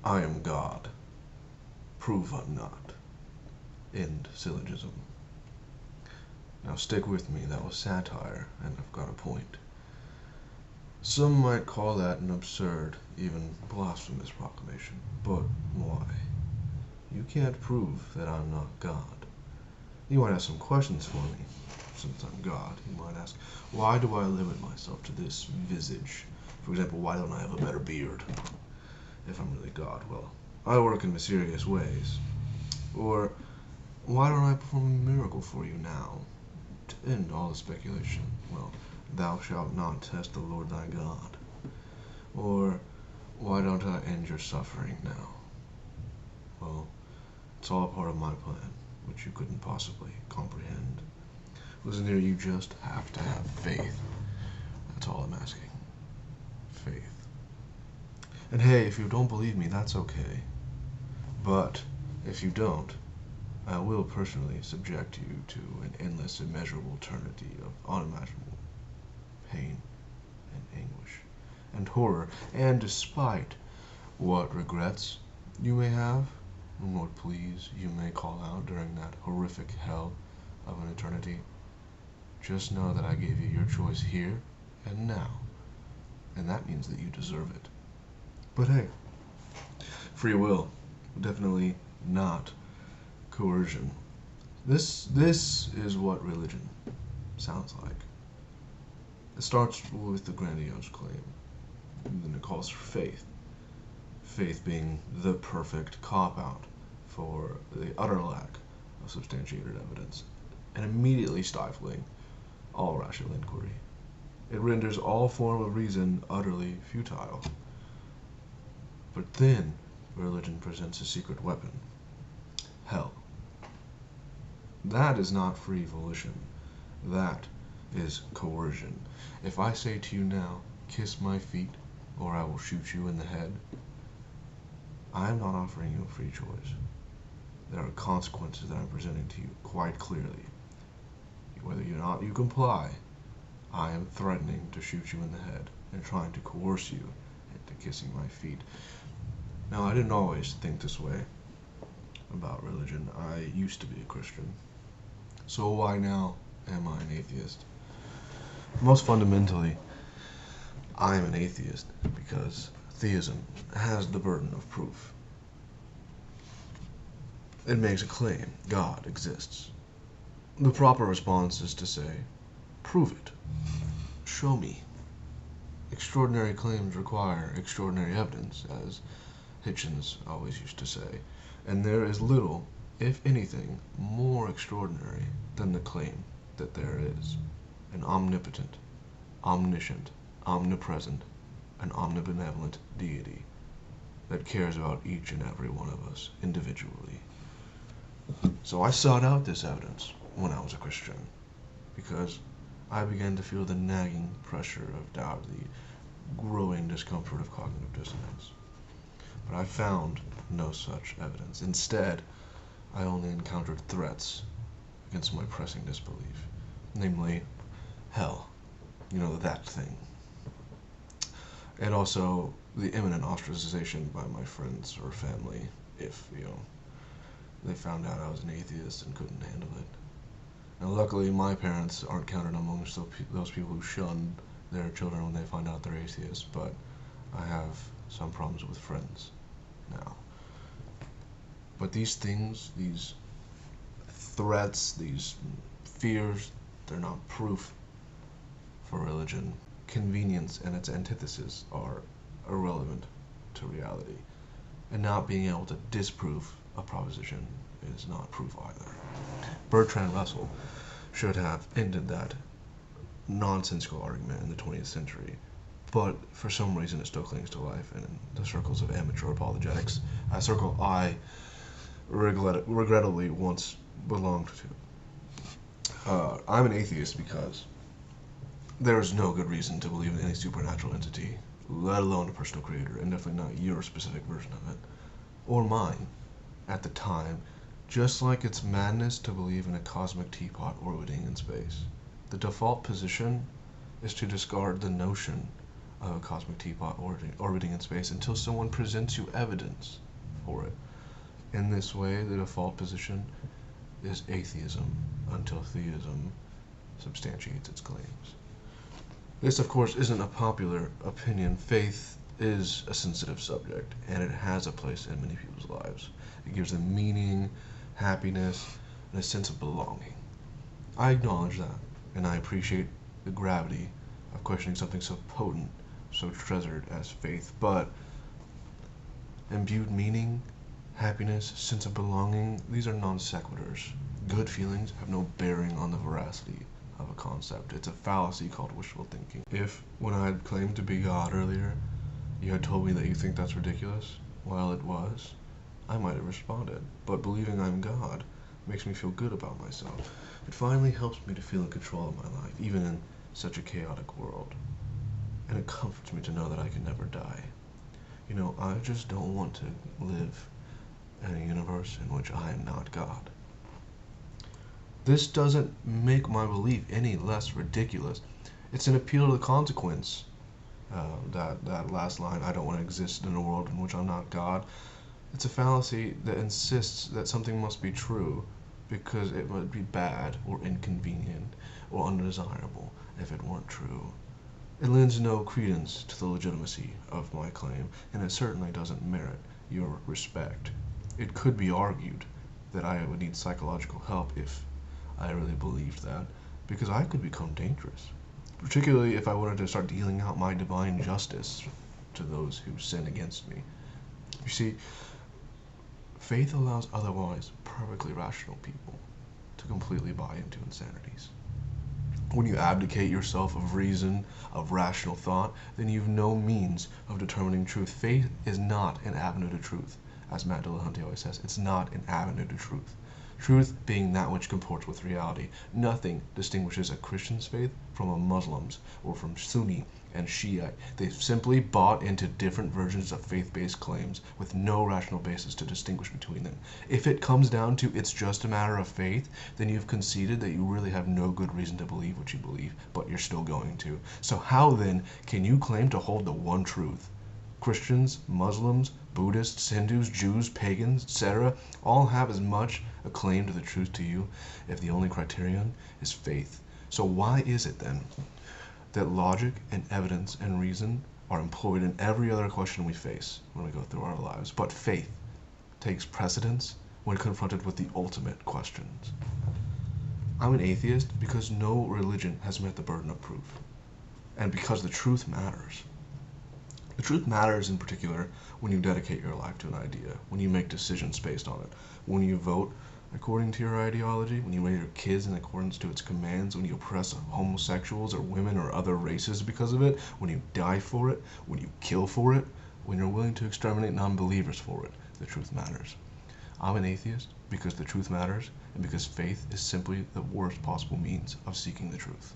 I am God. Prove I'm not. End syllogism. Now stick with me, that was satire, and I've got a point. Some might call that an absurd, even blasphemous proclamation, but why? You can't prove that I'm not God. You might have some questions for me. Since I'm God, you might ask, why do I limit myself to this visage? For example, why don't I have a better beard? If I'm really God, well, I work in mysterious ways. Or, why don't I perform a miracle for you now? To end all the speculation, well, thou shalt not test the Lord thy God. Or, why don't I end your suffering now? Well, it's all part of my plan, which you couldn't possibly comprehend. Listen here, you just have to have faith. That's all I'm asking. Faith. And hey, if you don't believe me, that's okay. But if you don't, I will personally subject you to an endless, immeasurable eternity of unimaginable pain and anguish and horror. And despite what regrets you may have, and what pleas you may call out during that horrific hell of an eternity, just know that I gave you your choice here and now, and that means that you deserve it. But hey, free will, definitely not coercion. This is what religion sounds like. It starts with the grandiose claim, and then it calls for faith. Faith being the perfect cop-out for the utter lack of substantiated evidence, and immediately stifling all rational inquiry. It renders all form of reason utterly futile. But then, religion presents a secret weapon. Hell. That is not free volition. That is coercion. If I say to you now, kiss my feet, or I will shoot you in the head, I am not offering you a free choice. There are consequences that I'm presenting to you quite clearly. Whether or not you comply, I am threatening to shoot you in the head and trying to coerce you into kissing my feet. Now, I didn't always think this way about religion. I used to be a Christian. So why now am I an atheist? Most fundamentally, I am an atheist because theism has the burden of proof. It makes a claim, God exists. The proper response is to say, prove it. Show me. Extraordinary claims require extraordinary evidence, as Hitchens always used to say, and there is little, if anything, more extraordinary than the claim that there is an omnipotent, omniscient, omnipresent, and omnibenevolent deity that cares about each and every one of us individually. So I sought out this evidence when I was a Christian, because I began to feel the nagging pressure of doubt, the growing discomfort of cognitive dissonance. But I found no such evidence. Instead, I only encountered threats against my pressing disbelief, namely, hell. You know, that thing. And also the imminent ostracization by my friends or family if, they found out I was an atheist and couldn't handle it. Now, luckily, my parents aren't counted amongst those people who shun their children when they find out they're atheists, but I have some problems with friends now. But these things, these threats, these fears, they're not proof for religion. Convenience and its antithesis are irrelevant to reality. And not being able to disprove a proposition is not proof either. Bertrand Russell should have ended that nonsensical argument in the 20th century, but for some reason it still clings to life in the circles of amateur apologetics, a circle I regrettably once belonged to. I'm an atheist because there is no good reason to believe in any supernatural entity, let alone a personal creator, and definitely not your specific version of it, or mine, at the time, just like it's madness to believe in a cosmic teapot orbiting in space. The default position is to discard the notion of a cosmic teapot orbiting in space until someone presents you evidence for it. In this way, the default position is atheism until theism substantiates its claims. This, of course, isn't a popular opinion. Faith is a sensitive subject, and it has a place in many people's lives. It gives them meaning, happiness, and a sense of belonging. I acknowledge that, and I appreciate the gravity of questioning something so potent, so treasured as faith, but imbued meaning, happiness, sense of belonging, these are non sequiturs. Good feelings have no bearing on the veracity of a concept. It's a fallacy called wishful thinking. If, when I had claimed to be God earlier, you had told me that you think that's ridiculous, well, it was, I might have responded. But believing I'm God makes me feel good about myself. It finally helps me to feel in control of my life, even in such a chaotic world. And it comforts me to know that I can never die. You know, I just don't want to live in a universe in which I am not God. This doesn't make my belief any less ridiculous. It's an appeal to the consequence. That last line, I don't want to exist in a world in which I'm not God. It's a fallacy that insists that something must be true because it would be bad or inconvenient or undesirable if it weren't true. It lends no credence to the legitimacy of my claim, and it certainly doesn't merit your respect. It could be argued that I would need psychological help if I really believed that, because I could become dangerous, particularly if I wanted to start dealing out my divine justice to those who sin against me. You see, faith allows otherwise perfectly rational people to completely buy into insanities. When you abdicate yourself of reason, of rational thought, then you've no means of determining truth. Faith is not an avenue to truth. As Matt Dillahunty always says, it's not an avenue to truth. Truth being that which comports with reality. Nothing distinguishes a Christian's faith from a Muslim's or from Sunni and Shiite. They've simply bought into different versions of faith-based claims with no rational basis to distinguish between them. If it comes down to it's just a matter of faith, then you've conceded that you really have no good reason to believe what you believe, but you're still going to. So how then can you claim to hold the one truth? Christians, Muslims, Buddhists, Hindus, Jews, pagans, etc. all have as much a claim to the truth to you if the only criterion is faith. So why is it then that logic and evidence and reason are employed in every other question we face when we go through our lives, but faith takes precedence when confronted with the ultimate questions? I'm an atheist because no religion has met the burden of proof, and because the truth matters. The truth matters in particular when you dedicate your life to an idea, when you make decisions based on it, when you vote according to your ideology, when you raise your kids in accordance to its commands, when you oppress homosexuals or women or other races because of it, when you die for it, when you kill for it, when you're willing to exterminate non-believers for it. The truth matters. I'm an atheist because the truth matters and because faith is simply the worst possible means of seeking the truth.